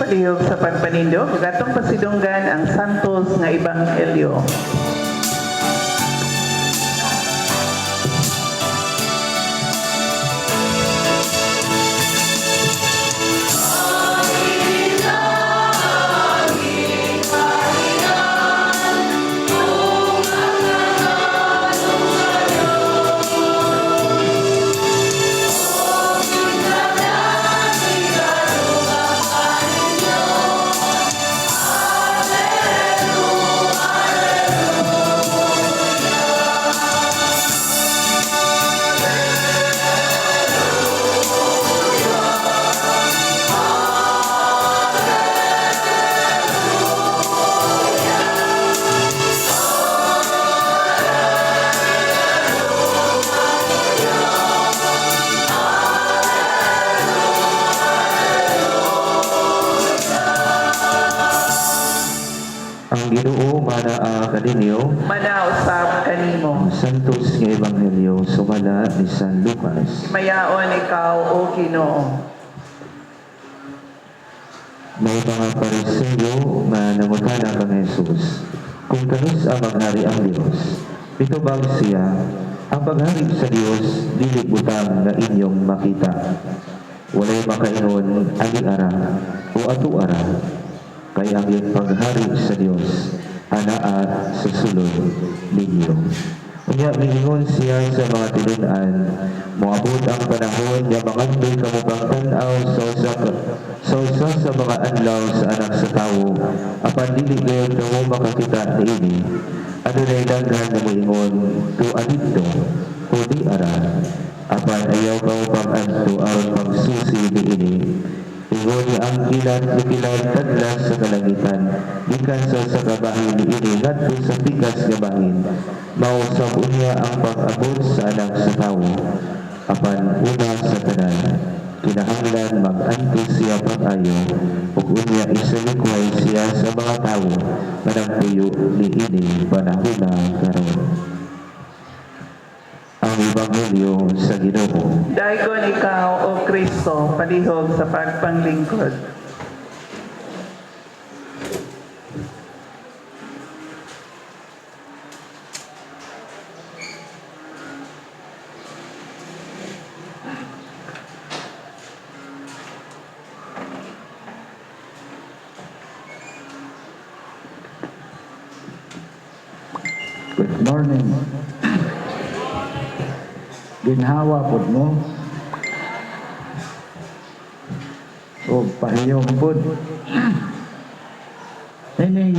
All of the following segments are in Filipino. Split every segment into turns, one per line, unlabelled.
palihog sa pagpanindog, gatong pasidunggan ang santos nga ebanghelyo.
Ang Ginoo manaa kaninyo,
Manausap kanimo.
santos nga ebanghelyo sumala ni San Lucas.
Mayaon ikaw, O Ginoo.
May mga Pariseo nga nangutana kang Jesus, kung kanus ang maghari ang Dios. Ito bang siya, ang paghari sa Dios, dili butang nga inyong makita. Walay makaingon ani ara o ato ara, kay ang iyong paghari sa Dios, anaa sa sulod ninyo. Unya miingon siya sa mga tinunan, moabot ang panahon nga mangandoy kamo pang tan-aw sa usa sa mga adlaw sa anak sa tawo, apan dili gayon kamo makakita niini. Adunay daghan nga moingon, tu adito, o di ara, apan ayaw kamo pang adto aron pagsusi niini. Ingon niya ang kilat tadlas sa kalangitan, gikan sa kabahin niini ngadto sa pikas nga bahin. Mausap unya ang pag-abot sa anak sa tawo, apan una sa tanan, kinahanglan mag-anto siya pag-ayo, ug unya isalikway siya sa mga tawo nga nagpuyo niini panahona karon. Ang Ebanghelyo sa Ginoo.
Daigon ikaw, O Kristo, palihog sa pagpanglingkod.
Good morning. Ginhawa pod mo. O pahiyong pod. Ining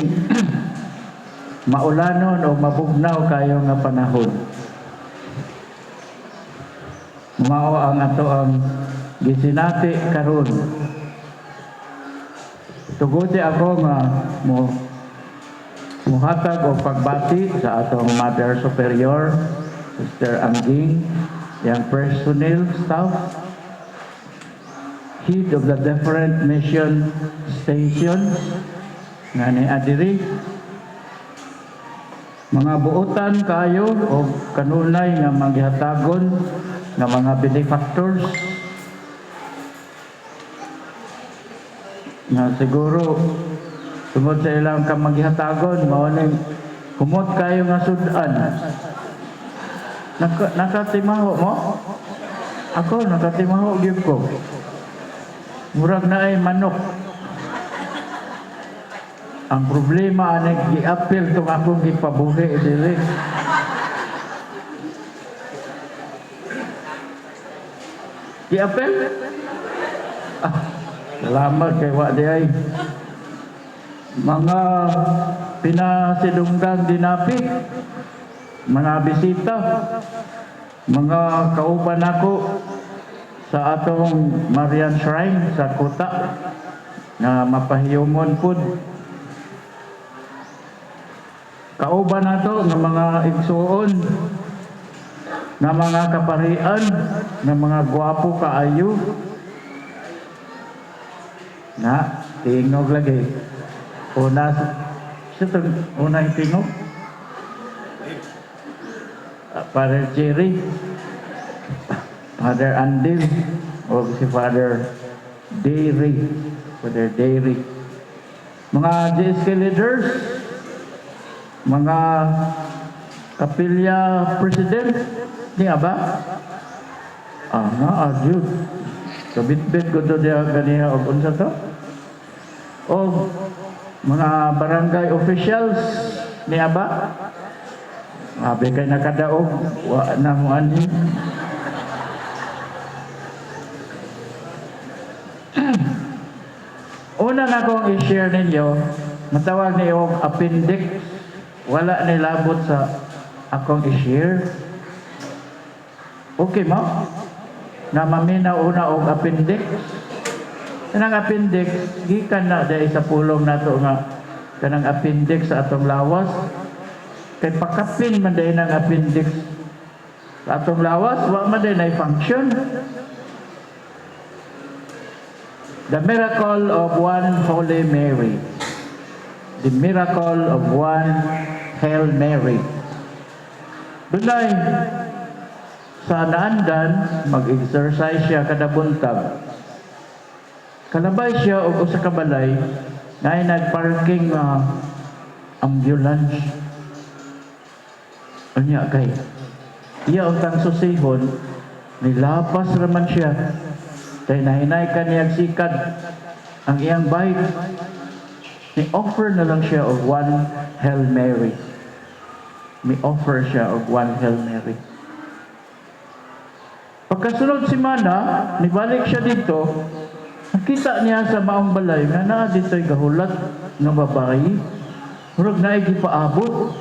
maulanon o mabugnaw kayo nga panahon. Mao ang ato ang gisinati karon. Tugodi ako nga muhatag o pagbati sa atong Mother Superior, Sister Angging, yang personnel staff, head of the different mission stations nga ni adiri, mga buotan kayo o kanunay nga maghatagon nga mga benefactors nga siguro tungod sa ilang kamaghatagon mao ning kumot kayo nga sudan. Nakatimaho mo? Ako nakatimaho gyud ko. Murag na ay manok. Ang problema ani gi-appeal tong akong gipabuhi dili. Gi-appeal? Salamat kay wa di ay. Mga pinasidunggang dinapit, mga bisita, mga kauban ako sa atong Marian Shrine sa Kuta na mapahiyomon pud. Kauban nato ng mga igsuon, ng mga kaparian, ng mga gwapo kaayo. Na, tingog lagi. Una, unang tingog. Father Jerry, Father Andil, o si Father Dairy. Father Dairy. Mga JSK leaders, mga kapilya president, niya ba? Jud. Kabitbit ko to diya ganiya o unsa to? O mga barangay officials, niya ba? Abi kay nakadaog, wa na mo ani. Una na kong i-share ninyo, matawag niyo appendix. Wala nilabot sa akong i-share. Okay mo? Na maminaw una og appendix. Kanang appendix, gikan na dahil sa pulong nato nga kanang appendix sa atong lawas. Kay pakapin man dahil ng appendix sa atong lawas, wa man dahil na function. The miracle of one Holy Mary. The miracle of one Hail Mary. Dunay sa naandan, mag-exercise siya kada buntag. Kalabay siya og usa ka balay na nagparking ambulance. Unya kay iya untang susihon, nilapas raman siya. Kaya nahinay ka niyang sikad ang iyang bike. Ni-offer na lang siya og one Hail Mary. Mi-offer siya og one Hail Mary. Pagkasunod semana, nibalik siya dito, nakita niya sa maong balay nga naa dito'y gahulat ng babae. Murag na gipaabot.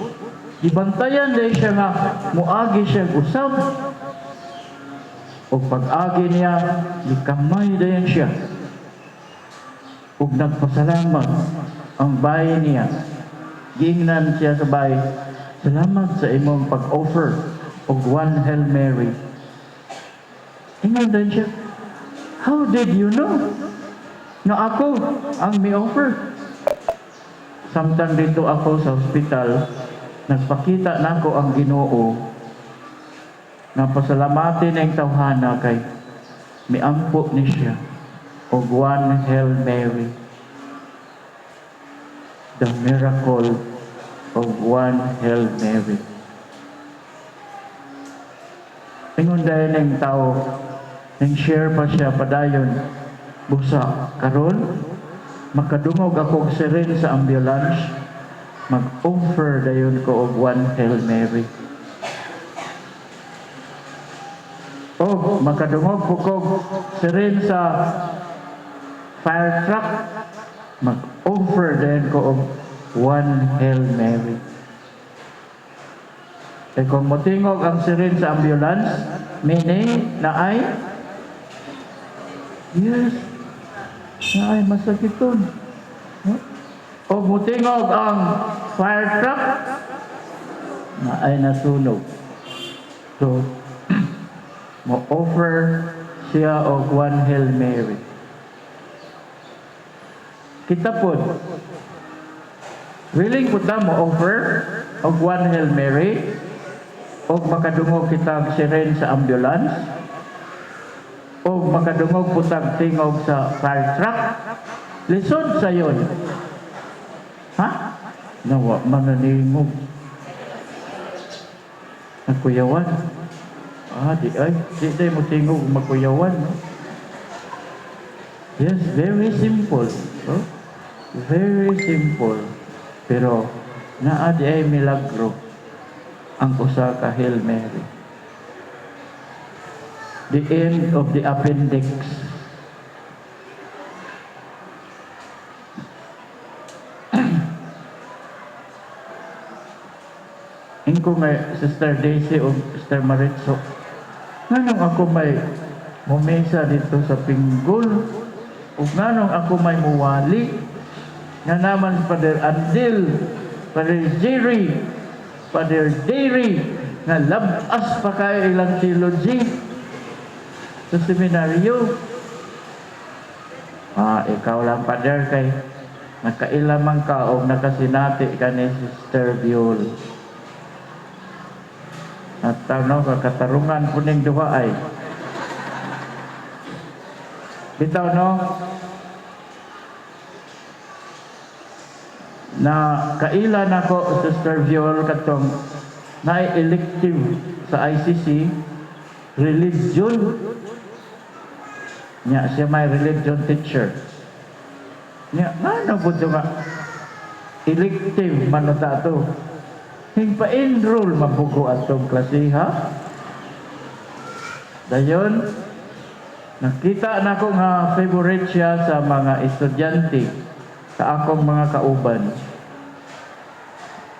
Ibantayan dahil siya nga muagi siya usab. O pag-agi niya, ikamay dayan siya. Ug nagpasalamat ang bahay niya. Giingnan siya sa bahay, salamat sa imong pag-offer og one Hail Mary. Ingon dayan siya, how did you know na ako ang mi-offer? Samtang dito ako sa ospital, nagpakita na ako ang Ginoo na pasalamatin ang tawhana kay miampo ni siya og one Hail Mary. The miracle of one Hail Mary. Ingon dahil ng tao, nang share pa siya padayon, busa, karon makadungog ako sirin sa ambulance, mag-offer dayon ko og one Hail Mary. O makadungog ko sirin sa fire truck, mag-offer din ko og one Hail Mary. E kung motingog ang sirin sa ambulance, meaning na ay yes, na ay masakiton. O motingog ang fire truck, na ay nasunog. So, mo-offer siya og one Hail Mary. Kita po, willing po ta mo-offer og one Hail Mary o makadungog kitag siren sa ambulance o makadungog po tag tingog sa fire truck. Lisod sa yon. Ha? Nawa mananingog. Nakuyawan. Di tayo mo tingog magkuyawan. No? Yes, very simple. No? Very simple. Pero, naa di ay milagro ang usa ka Hail Mary. The end of the appendix. Ingko may Sister Daisy o Sister Maritzo. Nganong ako may mumesa dito sa pinggol? O nganong ako may muwali? Nga naman Father Andil, Father Jerry, Father Dairy, nga labas pa kayo ilang theology sa seminaryo. Ikaw lang Father kay nakailamang ka o nakasinati ka ni Sister Biol. At katarungan po ning duha ay Bitaw no, na kaila nako Sister Viol katong na elective sa ICC religion nya siya may religion teacher nya ano po nga elective man ta to hing pa-enroll mabugo atong klasiha dayon nakita nako nga favorite siya sa mga estudyante sa akong mga kauban.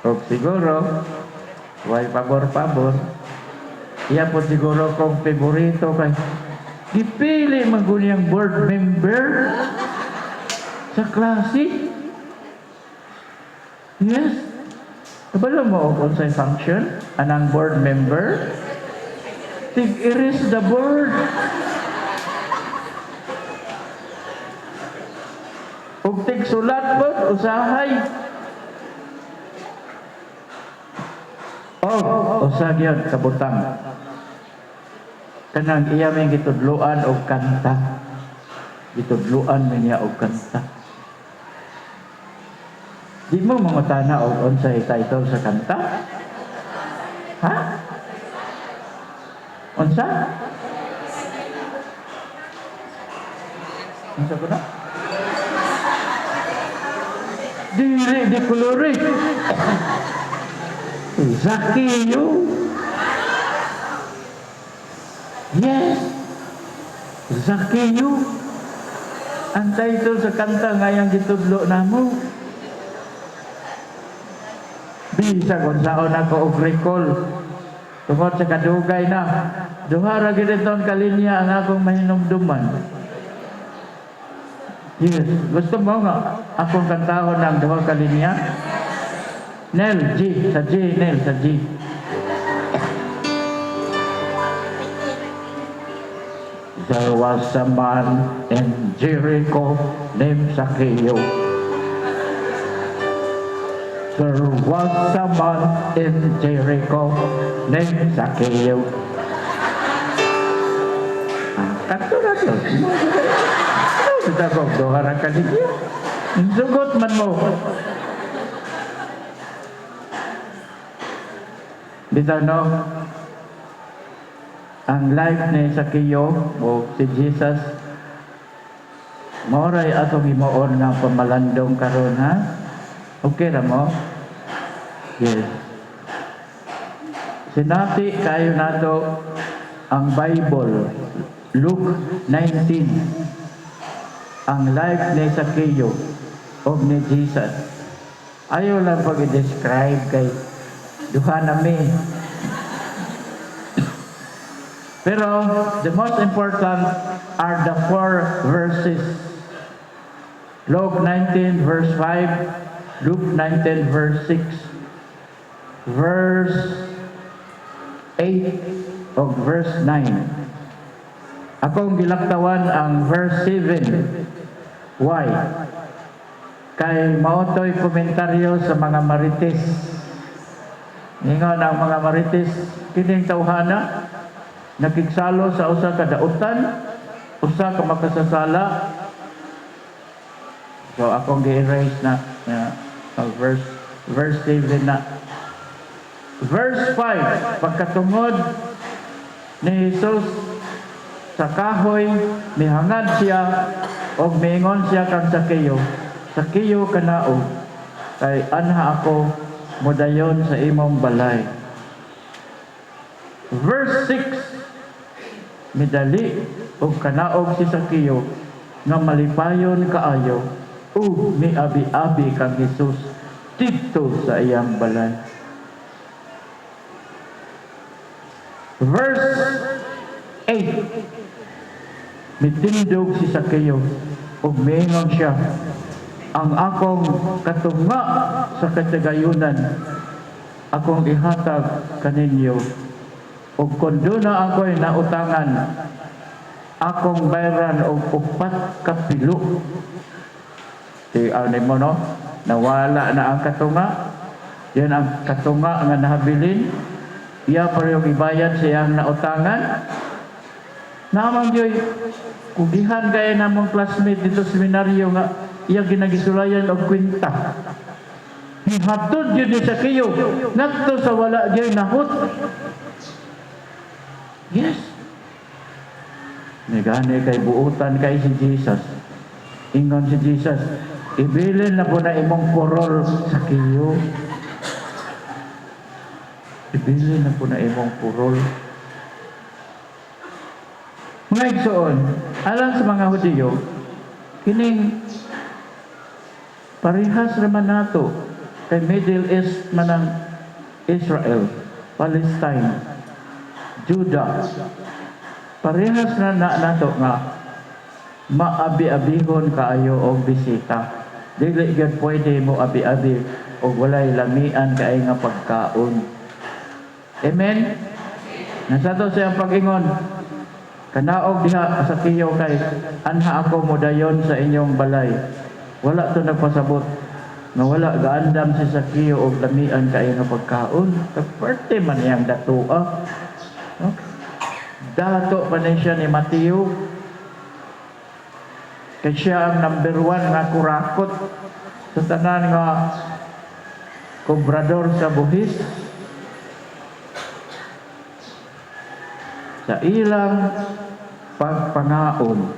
O siguro, way pabor-pabor, iya po siguro kong favorito kay ipili maguniyang board member sa klase. Yes. Kabalo mo kung sa function, anang board member, tig-erase the board. Ug tig-sulat po, usahay. Usag yun, kabutang. Kanang iya may gitudluan o kanta. Gitudluan may niya o kanta. Di mo mangutana o unsay title sa kanta? Ha? Unsa? Unsa ko na? Dili di kolore. Zakiyo. Yes. Zakiyo. Ang title sa kanta ngayang gitudlo namo. Bisa kung saan ako og recall. Tungod sa kadugay na. Duha ra gid itong kalinya ang akong mahinumduman. Yes. Gusto mo nga akong kantahon ng duha kalinya? Nel, G. Sa G, Nel, sa G. There was a man in Jericho named Zacchaeus. There was a man in Jericho named Zacchaeus. Kanto na to. Kita kong doha na kaligya. Sugot man mo. Dito no, ang life ni Zacchaeus o si Jesus, maoray atong imoon nga pamalandong karon ha? Okay na mo? Yes. Sinati kayo nato ang Bible, Luke 19. Ang life ni Zacchaeus o ni Jesus. Ayaw lang pag-describe kay duha nami. Pero the most important are the 4 verses. Luke 19 verse 5, Luke 19 verse 6, verse 8 o verse 9. Akong gilaktawan ang verse 7. Why? Kay maotoy komentaryo sa mga marites. Ingon ang mga marites, kining tawhana, nakigsalo sa usa ka dautan, usa ka makasasala. So akong gi-erase na verse 7 na. Verse 5, pagkatungod ni Jesus sa kahoy, mihangad siya o miingon siya kang Zacchaeus, Zacchaeus kanaog, kay anha ako mudayon sa imong balay. Verse 6, midali o kanaog si Zacchaeus nga malipayon kaayo ug miabi-abi kang Jesus dito sa iyang balay. Verse 8, mitindog si Zacchaeus ug miingon siya, ang akong katunga sa katagayunan akong ihatag kaninyo ug kun duna ako'y nautangan akong bayran og 4 ka pilo. Ano mo no? Nawala na ang katunga. Yan ang katunga nga nahabilin. Iya pa yung ibayad sa iyang nautangan. Naman yoy, kugihan kaya namong classmate dito sa seminaryo nga iya ginagisulayan og kwenta. Hatod yun ni Sakiyo, nagto sa wala yoy nahot. Yes. Nagani kay buutan kay si Jesus. Ingon si Jesus, ibilin na po na imong purol Sakiyo. Ibilin na po na imong purol. Mga igsoon, alang sa mga Hudiyo, kining parehas naman nato kay Middle East manang Israel, Palestine, Judah. Parehas na nato nga maabi-abihon kaayo og bisita. Dili gyud pwede mo abi-abi og walay lamian kay nga pagkaon. Amen. Nasato siyang pag-ingon, kanaog diha sa kiyo kay anha ako modayon sa inyong balay. Wala to nagpasabot nga wala gaandam si Sakiyo og lamian kay nga pagkaon. Kaperte man yang datua. Okay. Dato pa na siya ni Mateo. Kay siya ang number 1 nga kurakot sa tanan nga kobrador sa buhis. Sa ilang pagpangaon,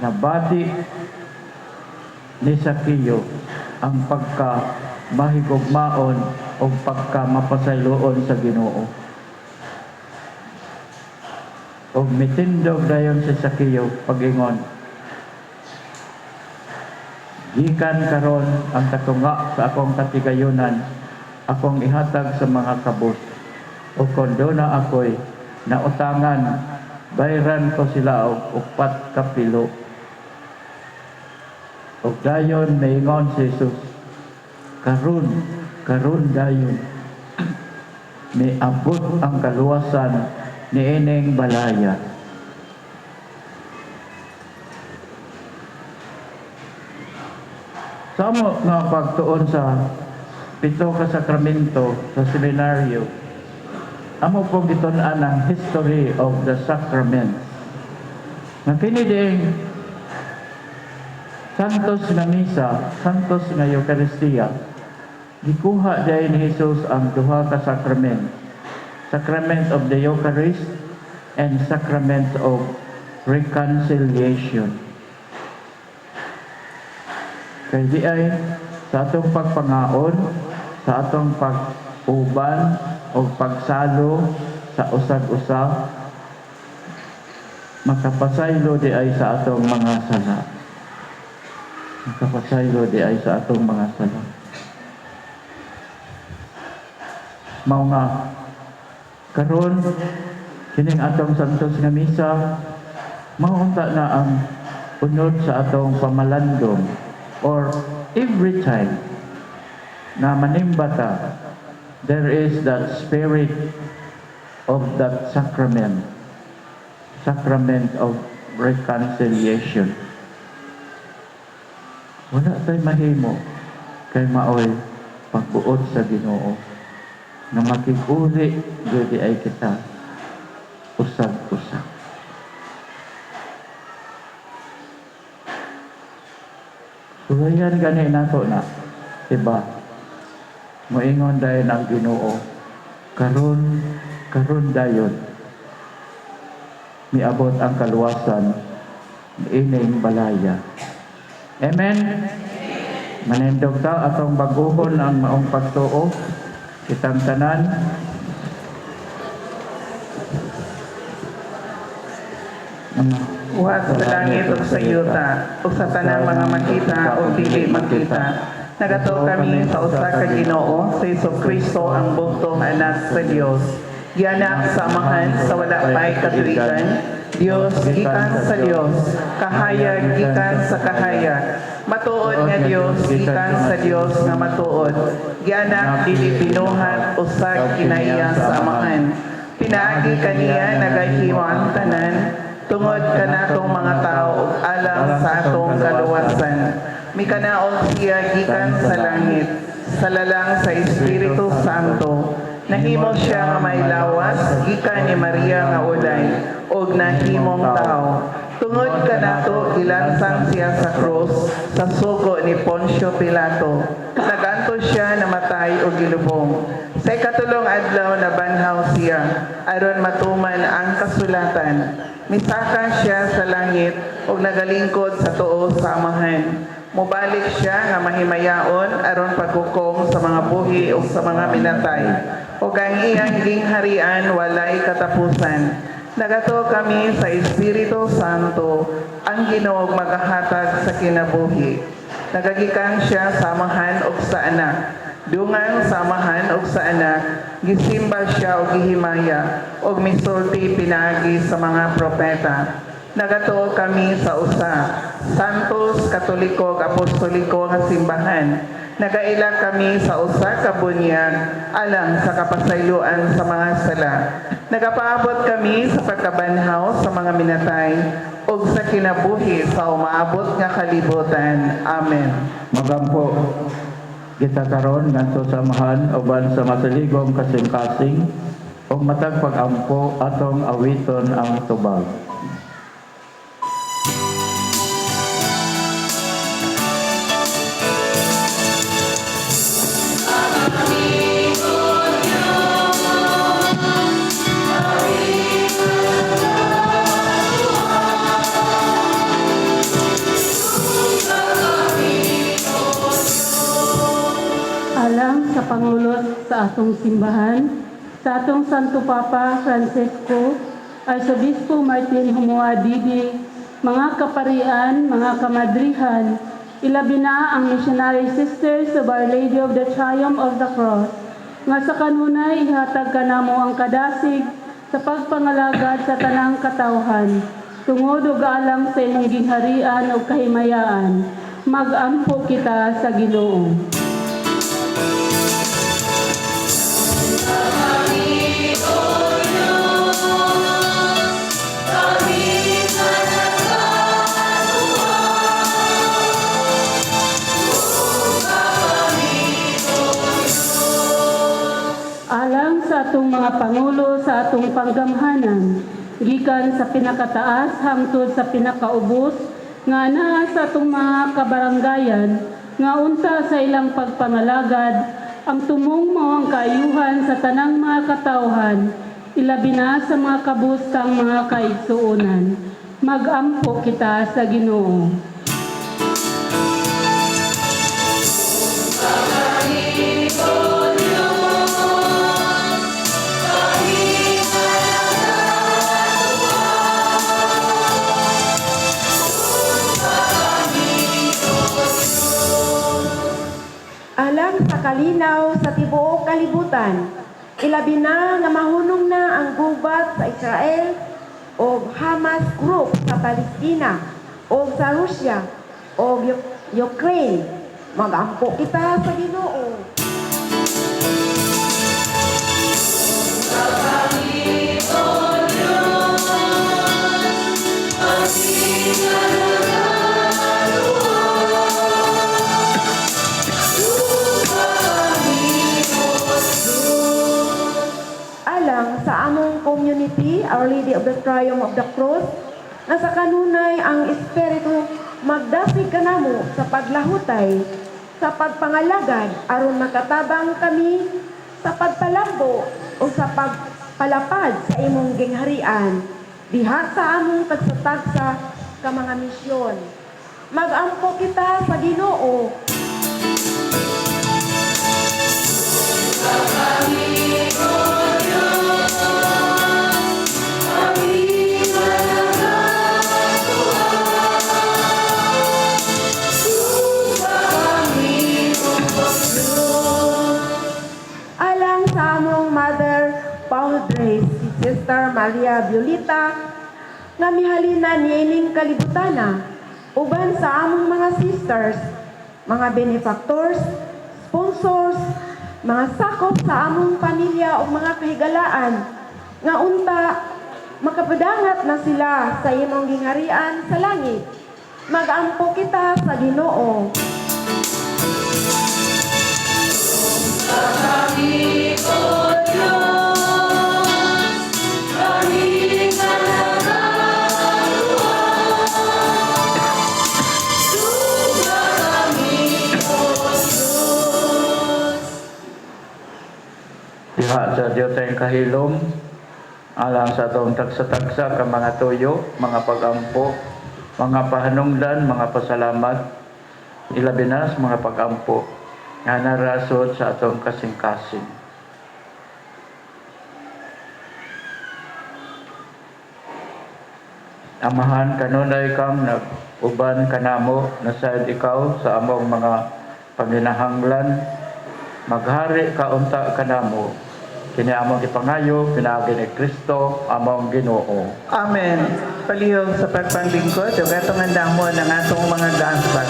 nabati ni Sakiyo ang pagka mahigugmaon o pagka mapasayloon sa Ginoo. O mitindog dayon si Sakiyo pag-ingon, gikan karon ang katunga sa akong katigayunan, akong ihatag sa mga kabus. O kondo na ako'y nautangan, bayran ko sila og 4 kapilo. O dayon naingon si Jesus, karon dayon, may abot ang kaluwasan ni ining balaya. Sa mo nga pagtuon sa 7 ka sakramento sa seminaryo, amo po gitun-an ang history of the sacraments. Nga kini ding Santos nga Misa, Santos nga Eucharistia, gikuha dahil ni Jesus ang duha ka sakrament. Sacrament of the Eucharist and Sacrament of Reconciliation. Kaya di ay sa atong pagpangaon, sa atong pag-uban, o pagsalo sa usag-usag, makapasaylo di ay sa atong mga sala. Makapasaylo di ay sa atong mga sala. Mao nga, karon kining atong Santos nga Misa, maunta na ang unod sa atong pamalandong, or every time na manimbata, there is that spirit of that sacrament, sacrament of reconciliation. Wala tayo mahimo kay maoy pagbuot sa Ginoo na makikuli gudi ay kita usag-usag. Sulayan gani nato na, diba? Moingon dayon ang Ginoo, karon dayon miabot ang kaluwasan ining balaya. Amen. Manindog ta atong baguhon ang maong pagtuo kitang tanan.
Wa sa langit ug sa yuta, ug sa tanang mga makita o dili makita. Nagato kami sa usa ka Ginoo, sa Jesucristo ang bugtong anak sa Dios. Gianak sa amahan sa wala pay katuigan, Dios gikan sa Dios, kahayag gikan sa kahayag. Matuod nga Dios gikan sa Dios nga matuod. Gianak dili binuhat usag kinaiya sa amahan. Pinaagi kaniya nagahiwang tanan tungod kanatong mga tao alang sa atong kaluwasan. Mikanaon siya gikan sa langit, sa lalang sa Espiritu Santo, Nahimo siya nga may lawas, gikan ni Maria nga ulay, og nahimong tao. Tungod kanato gilansang siya sa krus sa sugo ni Poncio Pilato. Naganto siya namatay og gilubong. Sa ikatulong adlaw nabanhaw siya aron matuman ang kasulatan. Misaka siya sa langit ug nagalingkod sa tuo sa Amahan. Mubalik siya nga mahimayaon aron paghukom sa mga buhi ug sa mga minatay. Ug ang iyang gingharian walay katapusan. Nagato kami sa Espiritu Santo, ang Ginoo magahatag sa kinabuhi. Nagagikan siya sa Amahan ug sa Anak. Dungang sa Amahan ug sa Anak, gisimba siya ug gihimaya ug misulti pinaagi sa mga propeta. Nagatuo kami sa usa, Santos Katoliko Apostoliko nga simbahan. Nagaila kami sa usa ka bunyag alang sa kapasayloan sa mga sala. Nagapaabot kami sa pagkabanhaw sa mga minatay ug sa kinabuhi sa umaabot nga kalibutan. Amen.
Magampo kita karon ngadto sa Amahan uban sa masaligong kasing-kasing ug matag pag-ampo atong awiton ang tubag.
Alang sa Pangulot sa atong simbahan, sa atong Santo Papa Francisco, Arsobispo Martin Humua Didi, mga kaparian, mga kamadrihan, ilabi na ang Missionary Sisters of Our Lady of the Triumph of the Cross, nga sa kanunay ihatag kanamo ang kadasig sa pagpangalagad sa tanang katawhan, tungod ug alang sa inyong gingharian ug kahimayaan, mag-ampo kita sa Ginoo. Alang sa atong mga pangulo sa atong panggamhanan, gikan sa pinakataas hangtod sa pinakaubos, nga naa sa atong mga kabaranggayan, nga unta sa ilang pagpangalagad, ang tumong mao ang kaayuhan sa tanang mga katawhan, ilabi na sa mga kabustang mga kaigsuonan. Mag-ampo kita sa Ginoo.
Alang sa kalinaw sa tibuok kalibutan, ilabi na nga mahunong na ang gubat sa Israel o Hamas group sa Palestina o sa Russia o Ukraine. Mag-ampo kita sa Ginoo. Alang sa among community, Our Lady of the Triumph of the Cross, na sa kanunay ang Espiritu magdasig kanamo sa paglahutay, sa pagpangalagad, aron makatabang kami sa pagpalambo o sa pagpalapad sa imong gingharian, diha sa among tagsatagsa ka mga misyon. Mag-ampo kita sa Ginoo. Alang sa among Mother Paul Grace, si Sister Maria Violeta, nga mihalina niining kalibutana, uban sa among mga sisters, mga benefactors, sponsors, mga sakop sa among pamilya o mga kahigalaan, nga unta makapadangat na sila sa imong gingharian sa langit. Mag-ampo kita sa Ginoo.
Kami
Diha sa Diyos tayong kahilom, alang sa atong tagsa-tagsa ka mga tuyo, mga pagampo, mga pahanungdan, mga pasalamat, ilabi na sa mga pagampo, nga narasod sa atong kasing-kasing. Amahan kanunay kang nag-uban kanamo na sad ikaw sa among mga panginahanglan, maghari ka unta kanamo, kini among ipangayo, pinagi ni Kristo, among Ginoo.
Amen. Palihog sa pagpanglingkod, ug atong andamon ang atong mga gaaspan.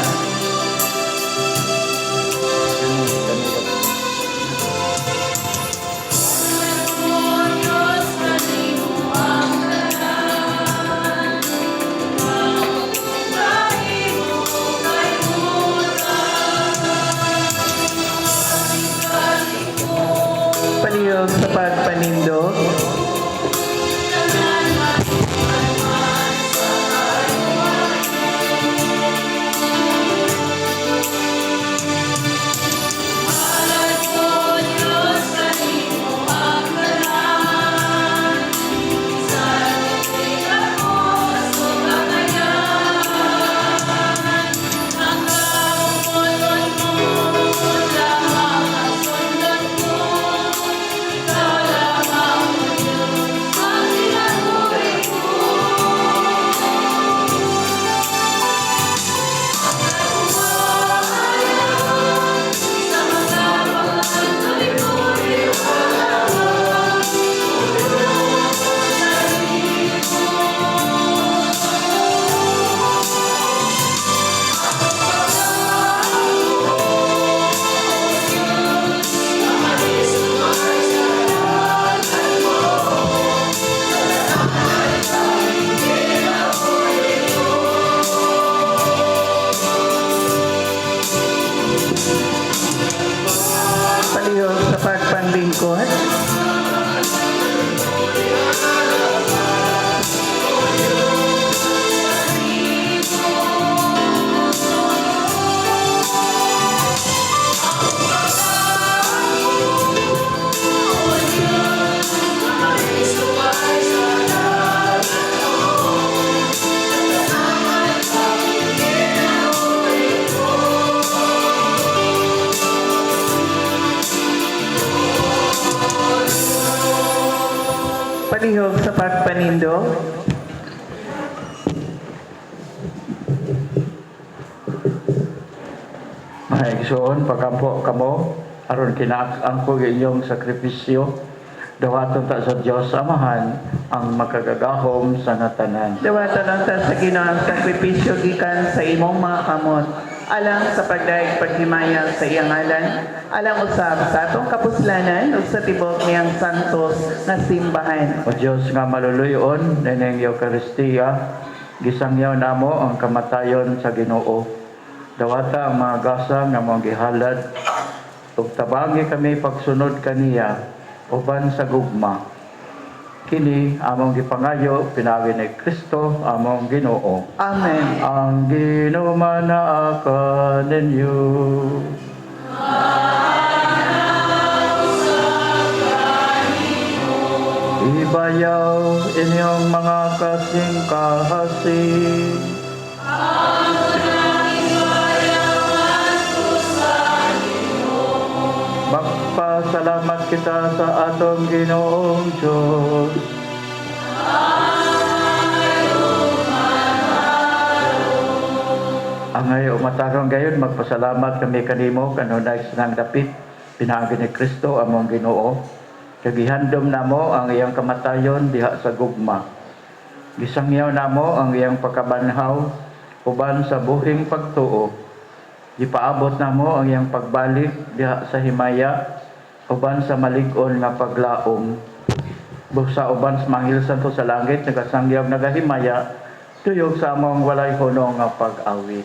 Palihog sa pagpanindog, palihog sa pagpanglingkod, palihog sa pagpanindog,
Mga igsoon, pagampo kamo, aron kinaak-angkog inyong sakripisyo, dawaton ta sa Dios Amahan ang makagagahom sa natanan.
dawaton ang ta sa Ginoo ang sakripisyo gikan sa imong mga kamot, alang sa pagdaig paghimaya sa iyang ngalan, alang usab sa atong kapuslanan ug sa tibok niyang santos nga simbahan.
O Diyos nga maluluyon, nining Eucharistia, gisangyaw namo ang kamatayon sa Ginoo. Dawata ang mga gasang nga mong gihalad, ug tabangi kami pagsunod kaniya, uban sa gugma. Kini among gipangayo, pinagi ni Kristo, among Ginoo.
Amen.
Ang ginumanaakan ninyo. Ibayaw inyong mga kasing-kahasing. Magpasalamat kita sa atong Ginoong Diyos. Angay umatarong gayon, magpasalamat kami kanimo kanunay sanang dapit, pinaagi ni Kristo among Ginoo. Kagihandom namo ang iyang kamatayon diha sa gugma. Gisangyaw namo ang iyang pagkabanhaw uban sa buhing pagtuo. Gipaabot namo ang iyang pagbalik diha sa himaya uban sa malig-on nga paglaom. Busa uban sa manghil santo sa langit nagasangyaw nagahimaya tuyog sa among walay hunong nga pag-awit.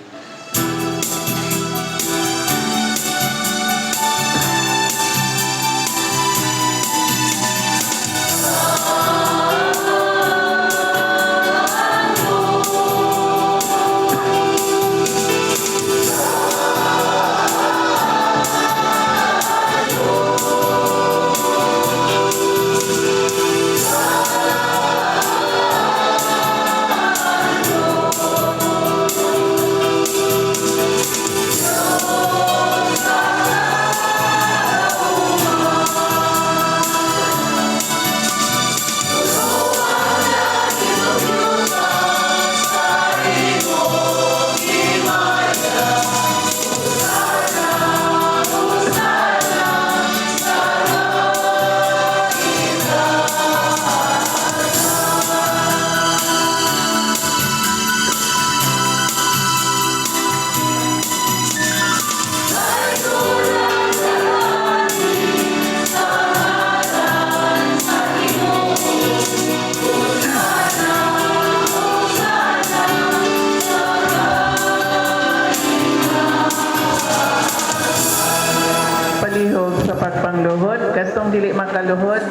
pangluhod, kantong dili makaluhod,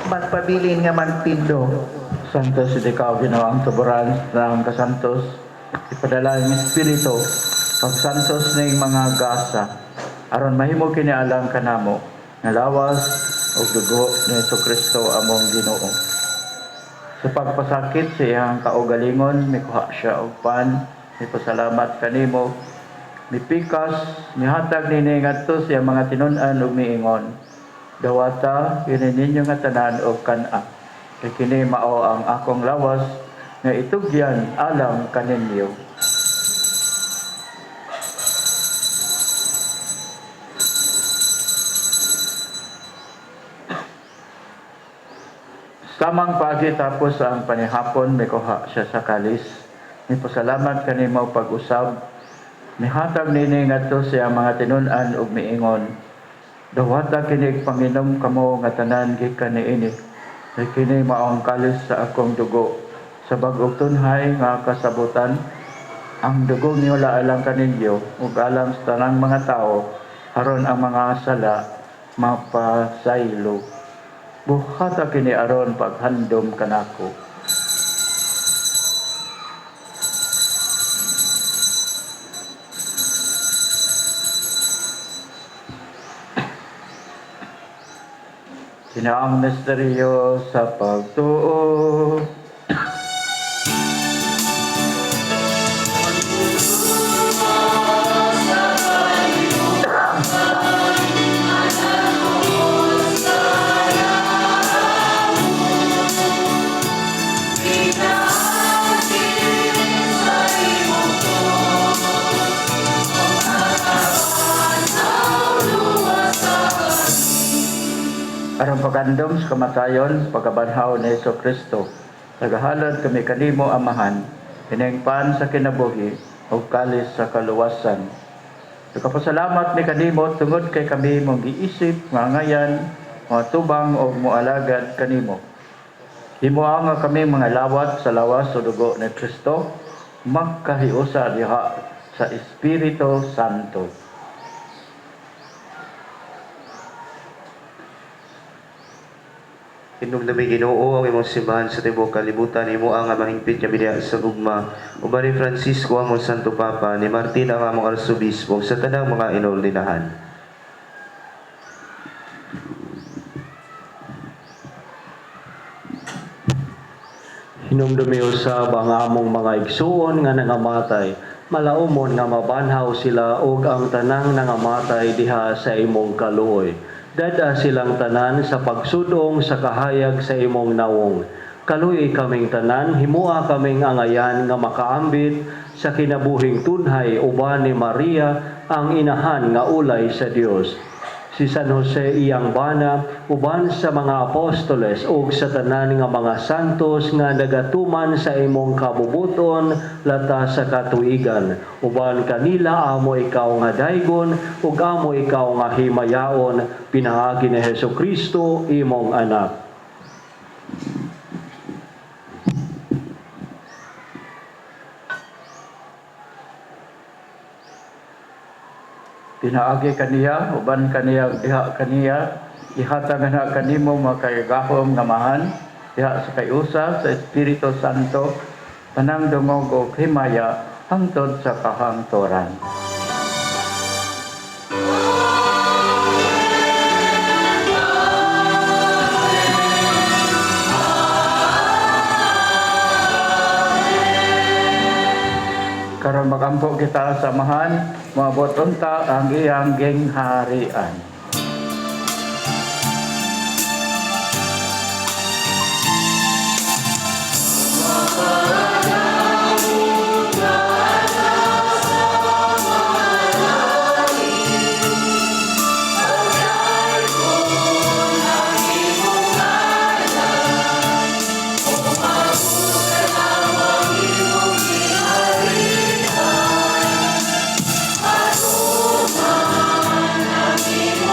magpabilin nga magtindo.
Santos iti kao Ginoo ang tuburan ng kasantos, ipadala ang Espiritu, pagsantos ng mga gasa, aron mahimo kini alang kanamo, nga lawas o dugo ni Jesucristo among Ginoo. Sa pagpasakit sa iyang kaugalingon, mikuha siya og pan, mipasalamat kanimo, mipikas, mihatag nini ngadto sa iyang mga tinun-an ug miingon. Dawata, kini ninyo nga tanan og kana. Kay kini mao ang akong lawas nga itugyan alang kaninyo. Samang pagi tapos ang panihapon, mikuha siya sa kalis. Nipasalamat kanimo pag-usab. Mihatag nini ngadto sa mga tinun-an ug miingon. Dawata kini Panginom kamo nga tanan gikan niini. Kay kini mao ang kalis sa akong dugo. Sa bag-ong tunhay nga kasabutan, ang dugo niyo alang kaninyo ug alang sa tanang mga tao aron ang mga sala mapasaylo. Buhata kini aron paghandom kanako. Sinaang misteryo sa pagtuo. Aron pagandom sa kamatayon, pagkabanhaw ni Jesucristo, nagahalad kami kanimo amahan, kining pan sa kinabuhi, o kalis sa kaluwasan. Nagapasalamat ni kanimo tungod kay kami mong giisip, ngayan, mga tubang o mualagad kanimo. Himuha nga kami mga lawat sa lawas o dugo ni Kristo, magkahiusa diha sa Espiritu Santo.
Hinumdumi Ginoo ang imong simbahan sa tibuok kalibutan, imo ang mahingpit nga biya sa gugma. Uban ni Francisco among Santo Papa, ni Martin ang among Arsobispo sa tanang mga inordinahan.
Hinumdumi usab ang among mga igsuon nga nangamatay, malaumon nga mabanhaw sila ug ang tanang nangamatay diha sa imong kaluoy. Dada silang tanan sa pagsudong sa kahayag sa imong nawong. Kaluoy kaming tanan, himua kaming angayan nga makaambit sa kinabuhing tunhay uban ni Maria ang inahan nga ulay sa Dios. Si San Jose iyang bana uban sa mga apostoles ug sa tanan nga mga santos nga nagatuman sa imong kabubuton lata sa katuigan. Uban kanila amo ikaw nga daygon ug amo ikaw nga himayaon pinaagi ni Hesukristo imong anak.
Pinaagi kaniya, uban kaniya, diha kaniya, ihatag na kanimo makayagahom nga mahan, diha sa kayusa, sa Espiritu Santo, panang dungog o himaya, hangtod sa kahangturan. Karon magampo kita sa mahan, maabot unta ang iyang gingharian.
Amen.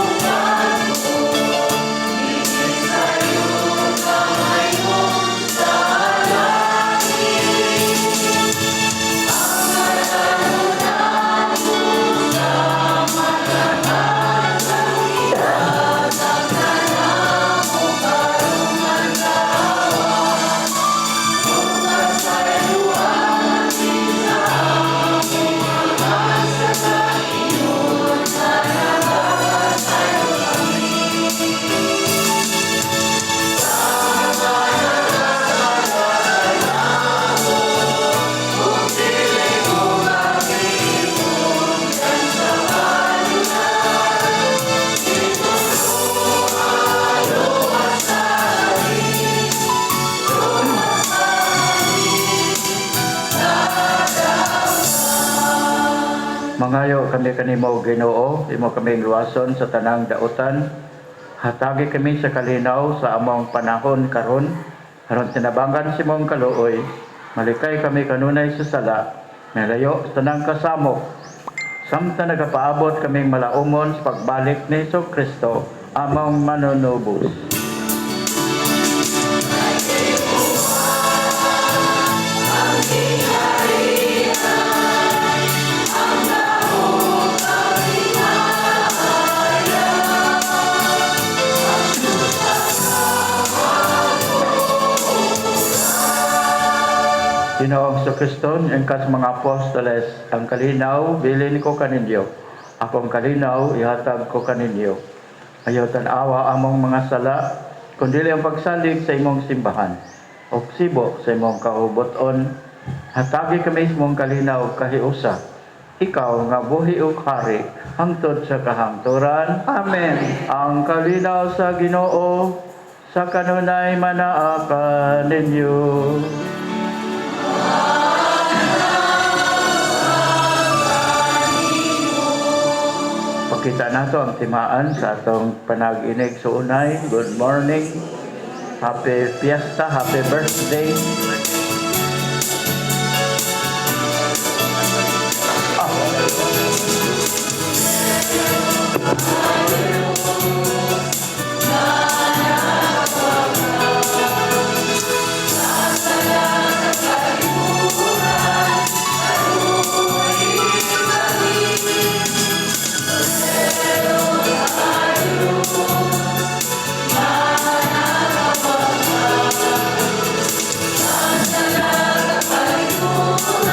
Mangayo kami kanimo Ginoo, imo kaming luwason sa tanang dautan. Hatagi kami sa kalinaw sa among panahon karon. Aron tinabangan si mong kaluoy, malikay kami kanunay sa sala, malayo sa tanang kasamo. Samtang nagapaabot kaming malaumon sa pagbalik ni Kristo, among manunubos. Ginoong Kristo, engkas mga apostoles, ang kalinaw, bilin ko kaninyo. Akong kalinaw, ihatag ko kaninyo. Ayaw tanawa among mga sala, kundili ang pagsalig sa imong simbahan. O sibo sa imong kahuboton, hatagi kami sa imong kalinaw kahiusa. Ikaw nga buhi o hari, hangtod sa kahangturan.
Amen.
Ang kalinaw sa Ginoo, sa kanunay manaakan ninyo. Pakita nato ang timaan sa atong panag-inig sa unay. Good morning. Happy fiesta, happy birthday.